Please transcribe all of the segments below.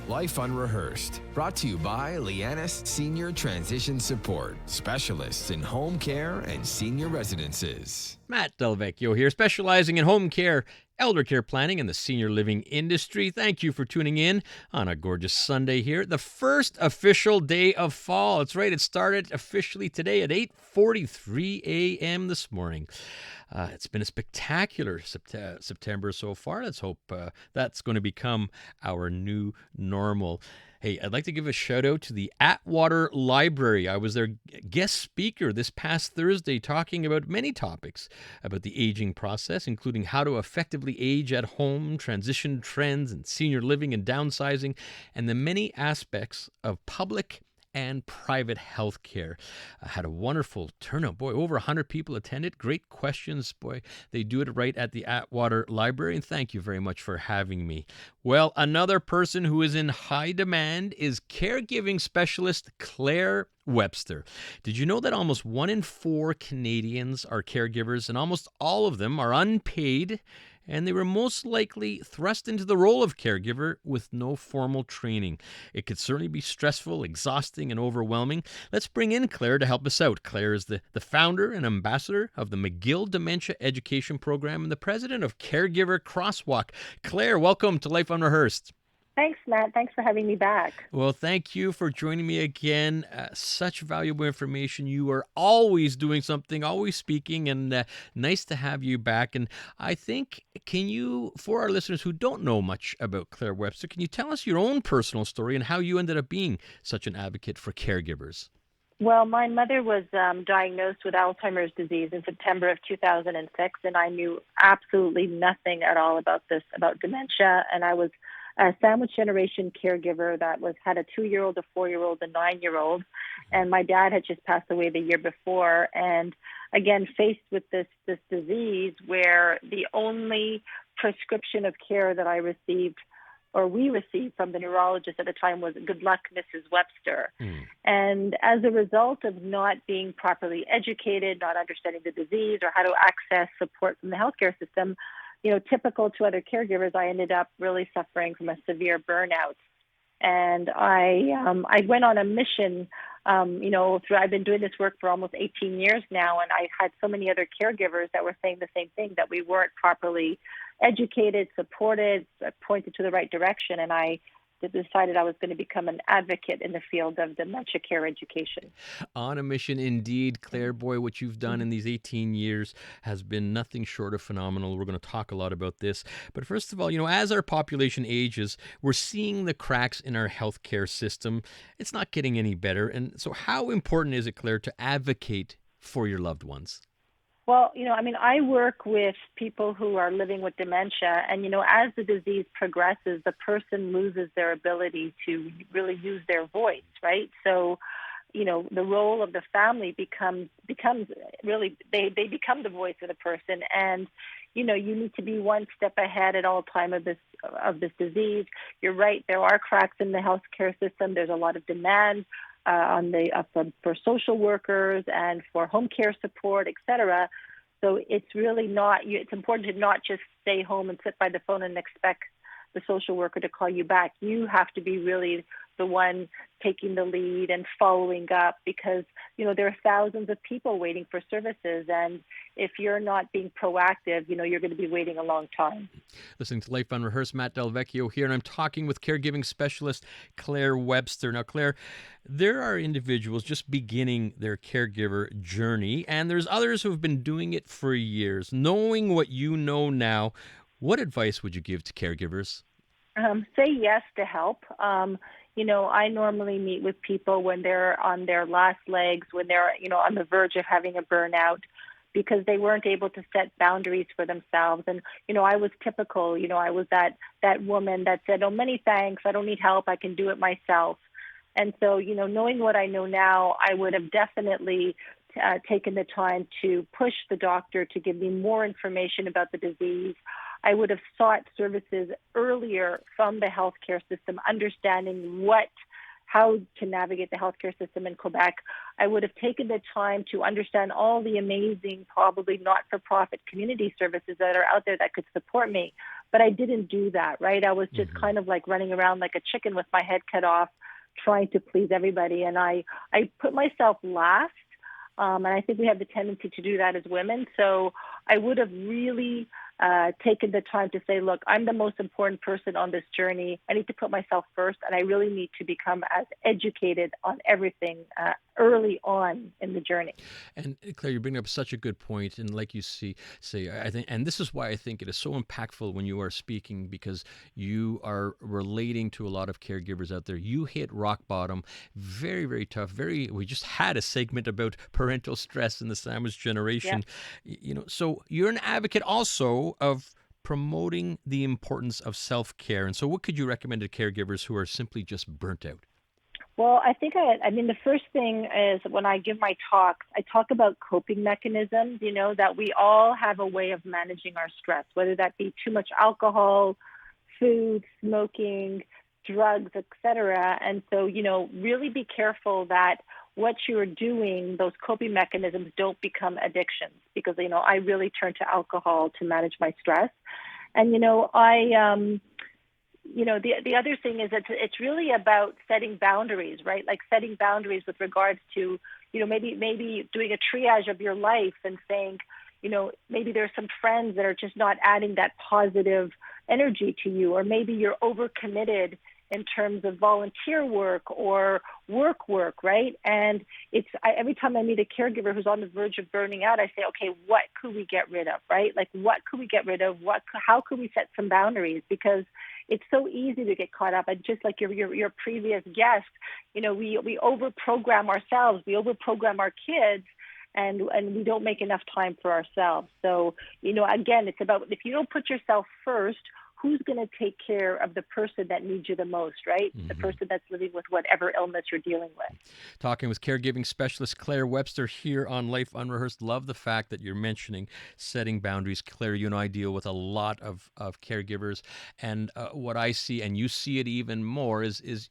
Life Unrehearsed, brought to you by Lianas Senior Transition Support, specialists in home care and senior residences. Matt Delvecchio here, specializing in home care, elder care planning, and the senior living industry. Thank you for tuning in on a gorgeous Sunday here, the first official day of fall. That's right, it started officially today at 8:43 a.m. this morning. It's been a spectacular September so far. Let's hope that's going to become our new normal. Hey, I'd like to give a shout out to the Atwater Library. I was their guest speaker this past Thursday talking about many topics about the aging process, including how to effectively age at home, transition trends, and senior living and downsizing, and the many aspects of public and private health care. Had a wonderful turnout. Boy, over 100 people attended. Great questions. Boy, they do it right at the Atwater Library, and thank you very much for having me. Well, another person who is in high demand is caregiving specialist Claire Webster. Did you know that almost 1 in 4 Canadians are caregivers, and almost all of them are unpaid, and they were most likely thrust into the role of caregiver with no formal training? It could certainly be stressful, exhausting, and overwhelming. Let's bring in Claire to help us out. Claire is the founder and ambassador of the McGill Dementia Education Program and the president of Caregiver Crosswalk. Claire, welcome to Life Unrehearsed. Thanks, Matt. Thanks for having me back. Well, thank you for joining me again. Such valuable information. You are always doing something, always speaking, and nice to have you back. And I think, can you, for our listeners who don't know much about Claire Webster, can you tell us your own personal story and how you ended up being such an advocate for caregivers? Well, my mother was diagnosed with Alzheimer's disease in September of 2006, and I knew absolutely nothing at all about dementia. And I was a sandwich generation caregiver that had a 2-year-old, a 4-year-old, a 9-year-old. And my dad had just passed away the year before. And again, faced with this disease where the only prescription of care that I received or we received from the neurologist at the time was "Good luck, Mrs. Webster." And as a result of not being properly educated, not understanding the disease or how to access support from the healthcare system, typical to other caregivers, I ended up really suffering from a severe burnout. And I went on a mission, I've been doing this work for almost 18 years now, and I had so many other caregivers that were saying the same thing, that we weren't properly educated, supported, pointed to the right direction, and I decided I was going to become an advocate in the field of dementia care education. On a mission indeed, Claire. Boy, what you've done in these 18 years has been nothing short of phenomenal. We're going to talk a lot about this. But first of all, as our population ages, we're seeing the cracks in our healthcare system. It's not getting any better. And so how important is it, Claire, to advocate for your loved ones? Well, I work with people who are living with dementia, and, as the disease progresses, the person loses their ability to really use their voice, right? So, the role of the family becomes really, they become the voice of the person, and, you need to be one step ahead at all time of this disease. You're right, there are cracks in the healthcare system. There's a lot of demand for social workers and for home care support, et cetera. So it's really it's important to not just stay home and sit by the phone and expect the social worker to call you back. You have to be really the one taking the lead and following up, because, there are thousands of people waiting for services. And if you're not being proactive, you're going to be waiting a long time. Listening to Life Unrehearsed, Matt Delvecchio here, and I'm talking with caregiving specialist Claire Webster. Now, Claire, there are individuals just beginning their caregiver journey, and there's others who have been doing it for years. Knowing what you know now, what advice would you give to caregivers? Say yes to help. I normally meet with people when they're on their last legs, when they're, on the verge of having a burnout, because they weren't able to set boundaries for themselves. And, I was typical, I was that woman that said, "Oh, many thanks. I don't need help. I can do it myself." And so, knowing what I know now, I would have definitely taken the time to push the doctor to give me more information about the disease. I would have sought services earlier from the healthcare system, understanding how to navigate the healthcare system in Quebec. I would have taken the time to understand all the amazing, probably not-for-profit community services that are out there that could support me. but I didn't do that, right? I was just kind of like running around like a chicken with my head cut off, trying to please everybody. And I put myself last. And I think we have the tendency to do that as women. So I would have really taken the time to say, look, I'm the most important person on this journey. I need to put myself first, and I really need to become as educated on everything early on in the journey. And Claire, you bring up such a good point, and like you say, I think, and this is why I think it is so impactful when you are speaking, because you are relating to a lot of caregivers out there. You hit rock bottom, very, very tough. We just had a segment about parental stress in the sandwich generation. So you're an advocate also of promoting the importance of self-care. And so what could you recommend to caregivers who are simply just burnt out? Well, I think the first thing is when I give my talks, I talk about coping mechanisms, that we all have a way of managing our stress, whether that be too much alcohol, food, smoking, drugs, etc. And so, really be careful that what you're doing, those coping mechanisms don't become addictions, because, I really turn to alcohol to manage my stress. And, the other thing is that it's really about setting boundaries, right? Like setting boundaries with regards to, maybe doing a triage of your life and saying, maybe there's some friends that are just not adding that positive energy to you, or maybe you're overcommitted in terms of volunteer work or work, right? And every time I meet a caregiver who's on the verge of burning out, I say, okay, what could we get rid of, right? Like, what could we get rid of? How could we set some boundaries? Because it's so easy to get caught up. And just like your previous guest, we overprogram ourselves, we overprogram our kids, and we don't make enough time for ourselves. So, again, it's about, if you don't put yourself first, who's going to take care of the person that needs you the most, right? The person that's living with whatever illness you're dealing with. Talking with caregiving specialist Claire Webster here on Life Unrehearsed. Love the fact that you're mentioning setting boundaries. Claire, you and I deal with a lot of caregivers, and what I see, and you see it even more, is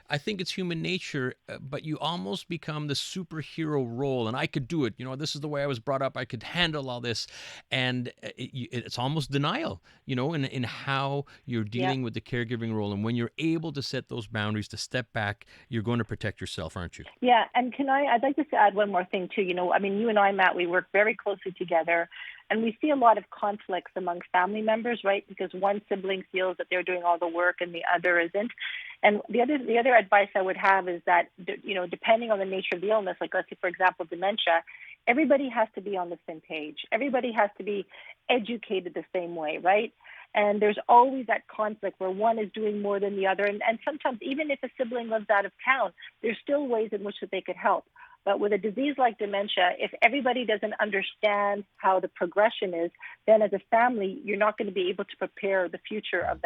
I think it's human nature, but you almost become the superhero role, and I could do it. This is the way I was brought up. I could handle all this, and it's almost denial, in how you're dealing with the caregiving role. And when you're able to set those boundaries, to step back, you're going to protect yourself, aren't you? Yeah, and I'd like to add one more thing too. You and I, Matt, we work very closely together, and we see a lot of conflicts among family members, right? Because one sibling feels that they're doing all the work and the other isn't. And the other advice I would have is that, depending on the nature of the illness, like let's say, for example, dementia, everybody has to be on the same page. Everybody has to be educated the same way, right? And there's always that conflict where one is doing more than the other. And sometimes, even if a sibling lives out of town, there's still ways in which that they could help. But with a disease like dementia, if everybody doesn't understand how the progression is, then as a family, you're not going to be able to prepare the future of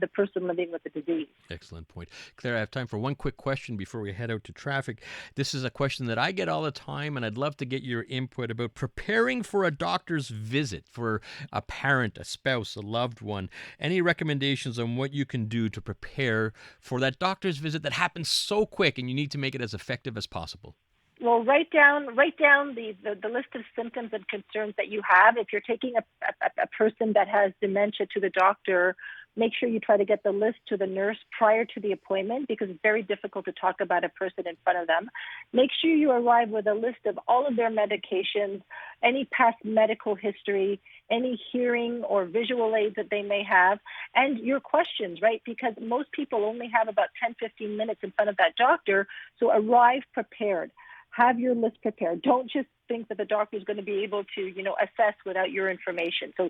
the person living with the disease. Excellent point. Claire, I have time for one quick question before we head out to traffic. This is a question that I get all the time, and I'd love to get your input about preparing for a doctor's visit for a parent, a spouse, a loved one. Any recommendations on what you can do to prepare for that doctor's visit that happens so quick and you need to make it as effective as possible? Well, write down the list of symptoms and concerns that you have. If you're taking a person that has dementia to the doctor, make sure you try to get the list to the nurse prior to the appointment, because it's very difficult to talk about a person in front of them. Make sure you arrive with a list of all of their medications, any past medical history, any hearing or visual aids that they may have, and your questions, right? Because most people only have about 10, 15 minutes in front of that doctor, so arrive prepared. Have your list prepared. Don't just think that the doctor is going to be able to, assess without your information. So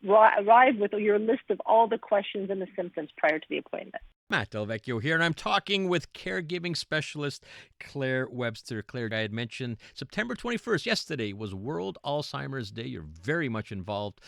arrive with your list of all the questions and the symptoms prior to the appointment. Matt Delvecchio here, and I'm talking with caregiving specialist Claire Webster. Claire, I had mentioned September 21st, yesterday, was World Alzheimer's Day. You're very much involved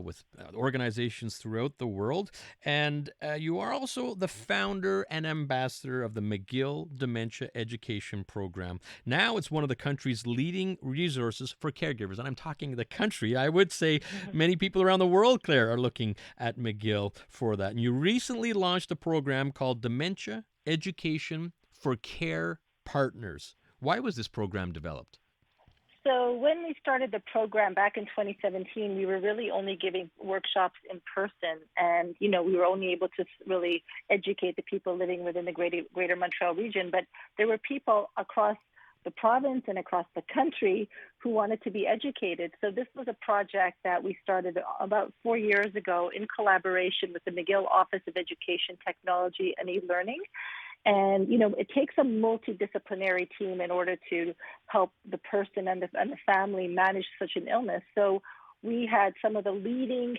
with organizations throughout the world, and you are also the founder and ambassador of the McGill Dementia Education Program. Now it's one of the country's leading resources for caregivers, and I'm talking the country. I would say many people around the world, Claire, are looking at McGill for that. And you recently launched a program called Dementia Education for Care Partners. Why was this program developed? So when we started the program back in 2017, we were really only giving workshops in person. And, we were only able to really educate the people living within the greater Montreal region. But there were people across the province and across the country who wanted to be educated. So this was a project that we started about 4 years ago in collaboration with the McGill Office of Education, Technology, and E-Learning. And, it takes a multidisciplinary team in order to help the person and the family manage such an illness. So we had some of the leading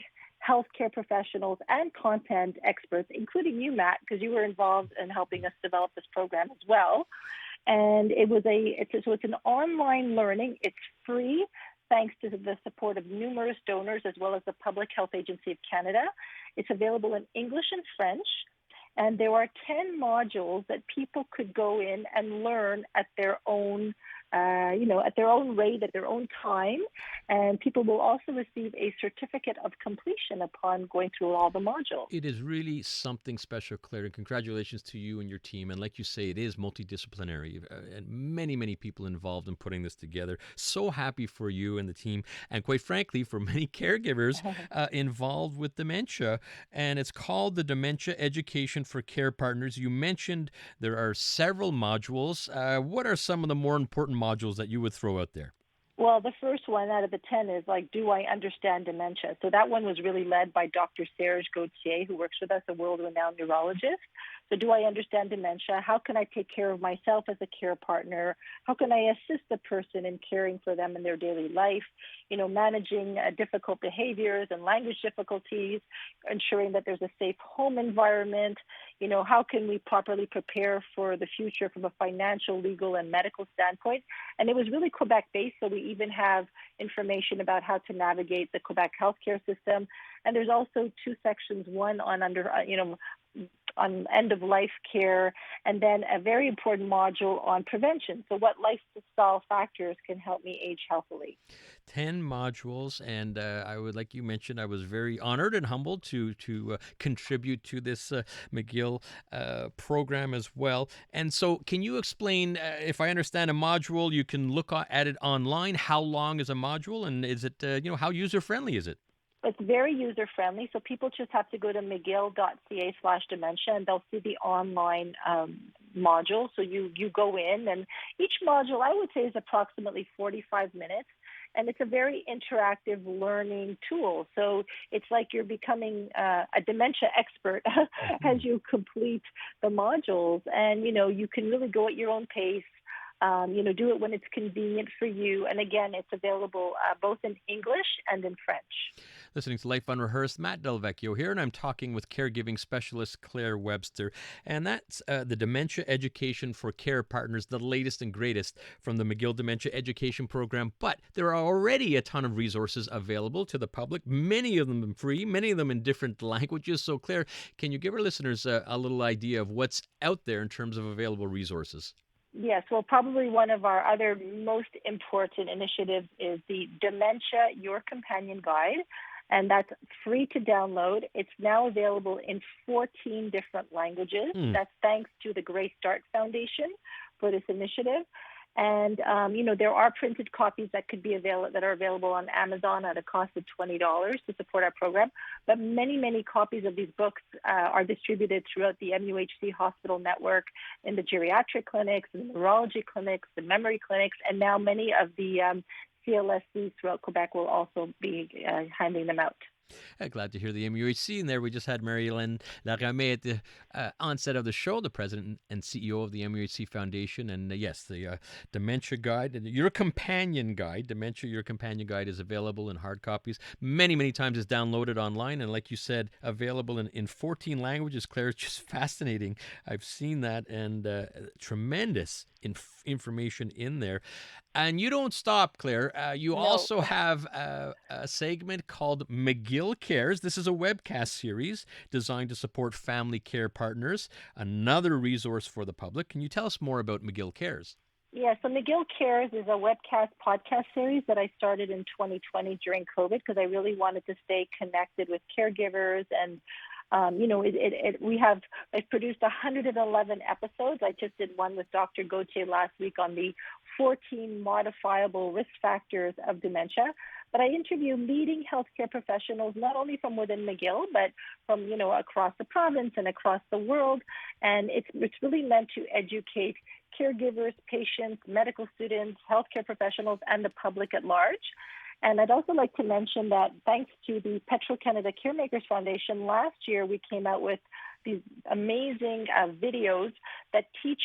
healthcare professionals and content experts, including you, Matt, because you were involved in helping us develop this program as well. And it's an online learning. It's free, thanks to the support of numerous donors as well as the Public Health Agency of Canada. It's available in English and French. And there are 10 modules that people could go in and learn at their own, at their own rate, at their own time. And people will also receive a certificate of completion upon going through all the modules. It is really something special, Claire, and congratulations to you and your team. And like you say, it is multidisciplinary and many, many people involved in putting this together. So happy for you and the team, and quite frankly, for many caregivers involved with dementia. And it's called the Dementia Education for Care Partners. You mentioned there are several modules. What are some of the more important modules that you would throw out there? Well, the first one out of the 10 is do I understand dementia? So that one was really led by Dr. Serge Gauthier, who works with us, a world-renowned neurologist. So do I understand dementia? How can I take care of myself as a care partner? How can I assist the person in caring for them in their daily life? Managing difficult behaviors and language difficulties, ensuring that there's a safe home environment. How can we properly prepare for the future from a financial, legal, and medical standpoint? And it was really Quebec-based, so we even have information about how to navigate the Quebec healthcare system. And there's also two sections, one on on end-of-life care, and then a very important module on prevention. So what lifestyle factors can help me age healthily? 10 modules, and I would, like you mentioned, I was very honored and humbled to contribute to this McGill program as well. And so can you explain, if I understand a module, you can look at it online. How long is a module, and is it, how user-friendly is it? It's very user-friendly, so people just have to go to mcgill.ca/dementia, and they'll see the online module. So you go in, and each module, I would say, is approximately 45 minutes, and it's a very interactive learning tool. So it's like you're becoming a dementia expert as you complete the modules, and, you can really go at your own pace. Do it when it's convenient for you. And again, it's available both in English and in French. Listening to Life Unrehearsed, Matt Delvecchio here, and I'm talking with caregiving specialist Claire Webster. And that's the Dementia Education for Care Partners, the latest and greatest from the McGill Dementia Education Program. But there are already a ton of resources available to the public, many of them free, many of them in different languages. So, Claire, can you give our listeners a little idea of what's out there in terms of available resources? Yes, well, probably one of our other most important initiatives is the Dementia Your Companion Guide, and that's free to download. It's now available in 14 different languages. That's thanks to the Grey Start Foundation for this initiative. And, there are printed copies that are available on Amazon at a cost of $20 to support our program. But many, many copies of these books are distributed throughout the MUHC hospital network, in the geriatric clinics, the neurology clinics, the memory clinics, and now many of the CLSCs throughout Quebec will also be handing them out. Glad to hear the MUHC in there. We just had Marie-Hélène Laramé at the onset of the show, the president and CEO of the MUHC Foundation. And yes, the Dementia Guide, Your Companion Guide, Dementia Your Companion Guide is available in hard copies. Many, many times it's downloaded online. And like you said, available in 14 languages. Claire, it's just fascinating. I've seen that, and tremendous information in there. And you don't stop, Claire. You also have a segment called McGill Cares. This is a webcast series designed to support family care partners, another resource for the public. Can you tell us more about McGill Cares? Yeah, so McGill Cares is a webcast podcast series that I started in 2020 during COVID, because I really wanted to stay connected with caregivers and I've produced 111 episodes. I just did one with Dr. Gauthier last week on the 14 modifiable risk factors of dementia. But I interview leading healthcare professionals, not only from within McGill, but from, across the province and across the world. And it's really meant to educate caregivers, patients, medical students, healthcare professionals, and the public at large. And I'd also like to mention that thanks to the Petro-Canada Caremakers Foundation, last year we came out with these amazing videos that teach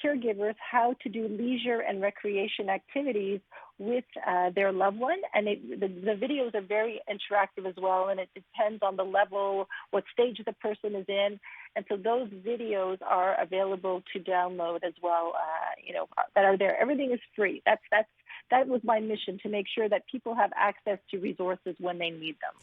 caregivers how to do leisure and recreation activities with their loved one. And the videos are very interactive as well, and it depends on the level, what stage the person is in. And so those videos are available to download as well, that are there. Everything is free. That was my mission, to make sure that people have access to resources when they need them.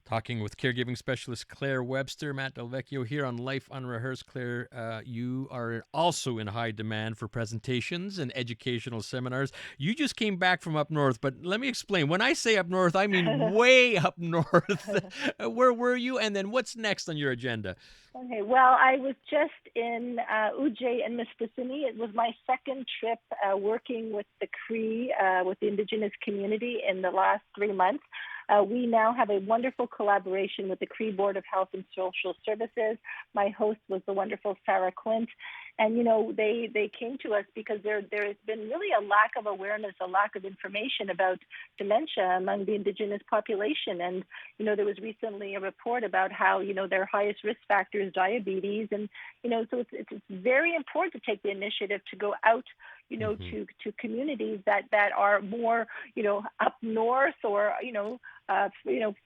Talking with caregiving specialist Claire Webster, Matt Delvecchio here on Life Unrehearsed. Claire, you are also in high demand for presentations and educational seminars. You just came back from up north, but let me explain. When I say up north, I mean way up north. Where were you? And then what's next on your agenda? Okay, well, I was just in Ujjayi and Mistissini. It was my second trip working with the Cree, with the Indigenous community in the last 3 months. We now have a wonderful collaboration with the Cree Board of Health and Social Services. My host was the wonderful Sarah Quint. And, they came to us because there has been really a lack of awareness, a lack of information about dementia among the Indigenous population. And, there was recently a report about how, their highest risk factor is diabetes. And, so it's very important to take the initiative to go out, to communities that are more, up north or,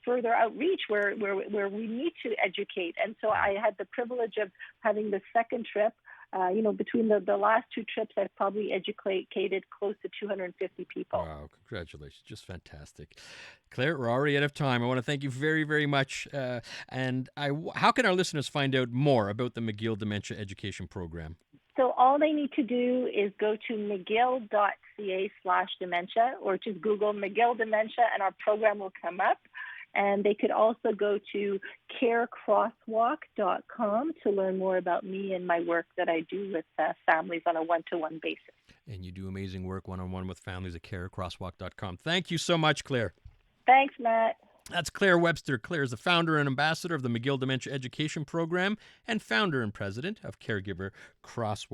further outreach where we need to educate. And so I had the privilege of having the second trip. Between the last two trips, I've probably educated close to 250 people. Wow, congratulations. Just fantastic. Claire, we're already out of time. I want to thank you very, very much. How can our listeners find out more about the McGill Dementia Education Program? So all they need to do is go to mcgill.ca/dementia, or just Google McGill Dementia and our program will come up. And they could also go to carecrosswalk.com to learn more about me and my work that I do with families on a one-to-one basis. And you do amazing work one-on-one with families at carecrosswalk.com. Thank you so much, Claire. Thanks, Matt. That's Claire Webster. Claire is the founder and ambassador of the McGill Dementia Education Program and founder and president of Caregiver Crosswalk.